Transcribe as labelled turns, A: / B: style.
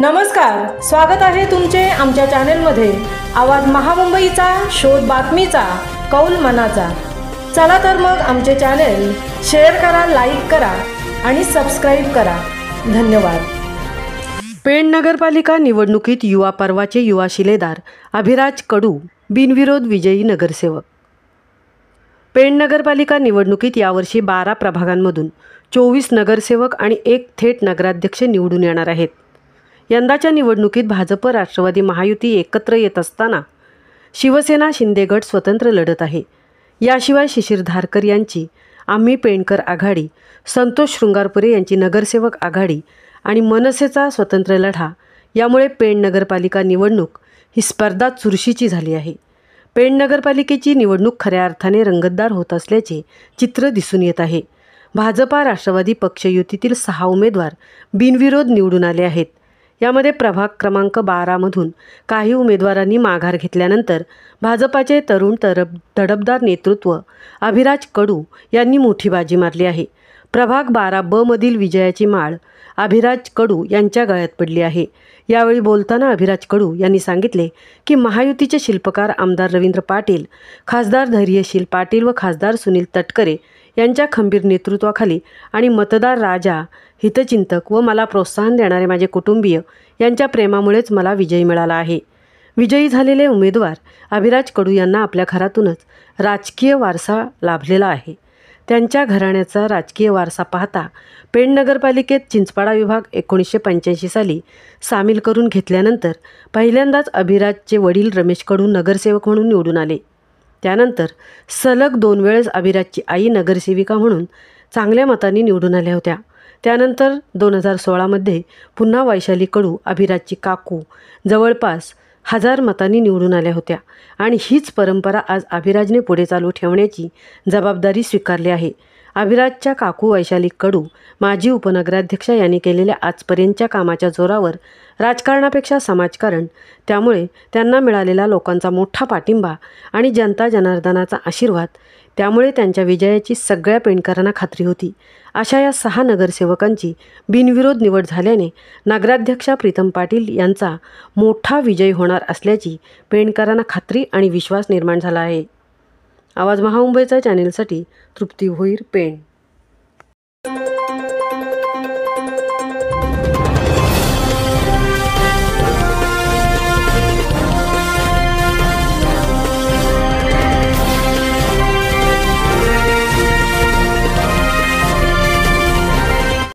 A: नमस्कार, स्वागत आहे तुमचे आमच्या चॅनलमध्ये। आवाज महामुंबईचा, शोध बातमीचा, कौल मनाचा। चला तर मग आमचे चॅनल शेअर करा, लाईक करा आणि सबस्क्राइब करा। धन्यवाद।
B: पेण नगरपालिका निवडणुकीत युवा पर्वाचे युवा शिलेदार अभिराज कडू बिनविरोध विजयी नगरसेवक। पेण नगरपालिका निवडणुकीत यावर्षी 12 प्रभागांमधून 24 नगरसेवक आणि 1 थेट नगराध्यक्ष निवडून येणार आहेत। यंदाच्या निवडणुकीत भाजप राष्ट्रवादी महायुती एकत्र येत असताना शिवसेना शिंदे गट स्वतंत्र लढत आहे। याशिवाय शिशिर धारकर यांची आम्ही पेणकर आघाडी, संतोष शृंगारपुरे यांची नगरसेवक आघाडी आणि मनसेचा स्वतंत्र लढा, यामुळे पेण नगरपालिका निवडणूक ही स्पर्धा चुरशीची झाली आहे। पेण नगरपालिकेची निवडणूक खऱ्या अर्थाने रंगतदार होत असल्याचे चित्र दिसून येत आहे। भाजपा राष्ट्रवादी पक्ष युतीतील 6 उमेदवार बिनविरोध निवडून आले आहेत। यामध्ये प्रभाग क्रमांक 12 मधून काही उमेदवारांनी माघार घेतल्यानंतर भाजपाचे तरुण तडफदार नेतृत्व अभिराज कडू यांनी मोठी बाजी मारली आहे। प्रभाग 12 मधील विजयाची माळ अभिराज कडू यांच्या गळ्यात पडली आहे। यावेळी बोलताना अभिराज कडू यांनी सांगितले की महायुतीचे शिल्पकार आमदार रवींद्र पाटील, खासदार धैर्यशील पाटील व खासदार सुनील तटकरे यांच्या खंबीर नेतृत्वाखाली आणि मतदार राजा, हितचिंतक व मला प्रोत्साहन देणारे माझे कुटुंबीय यांच्या प्रेमामुळेच मला विजय मिळाला आहे। विजयी झालेले उमेदवार अभिराज कडू यांना आपल्या घरातूनच राजकीय वारसा लाभलेला आहे। त्यांच्या घराण्याचा राजकीय वारसा पाहता पेण नगरपालिकेत चिंचपाडा विभाग 1985 साली सामील करून घेतल्यानंतर पहिल्यांदाच अभिराजचे वडील रमेश कडू नगरसेवक म्हणून निवडून आले। त्यानंतर सलग 2 वेळेस अभिराजची आई नगरसेविका म्हणून चांगल्या मतांनी निवडून आल्या होत्या। त्यानंतर 2016 मध्ये पुन्हा वैशाली कडू अभिराजची काकू जवळपास 1000 मतांनी निवडून आल्या होत्या आणि हीच परंपरा आज अभिराजने पुढे चालू ठेवण्याची जबाबदारी स्वीकारली आहे। अभिराजच्या काकू वैशाली कडू माजी उपनगराध्यक्षा यांनी केलेल्या आजपर्यंतच्या कामाच्या जोरावर राजकारणापेक्षा समाजकारण, त्यामुळे त्यांना मिळालेला लोकांचा मोठा पाठिंबा आणि जनता जनार्दनाचा आशीर्वाद, त्यामुळे त्यांच्या विजयाची सगळ्या पेणकरांना खात्री होती। अशा या 6 नगरसेवकांची बिनविरोध निवड झाल्याने नगराध्यक्षा प्रीतम पाटील यांचा मोठा विजय होणार असल्याची पेणकरांना खात्री आणि विश्वास निर्माण झाला आहे। आवाज महामुंबईचा चॅनेलसाठी तृप्ती भोईर, पेण।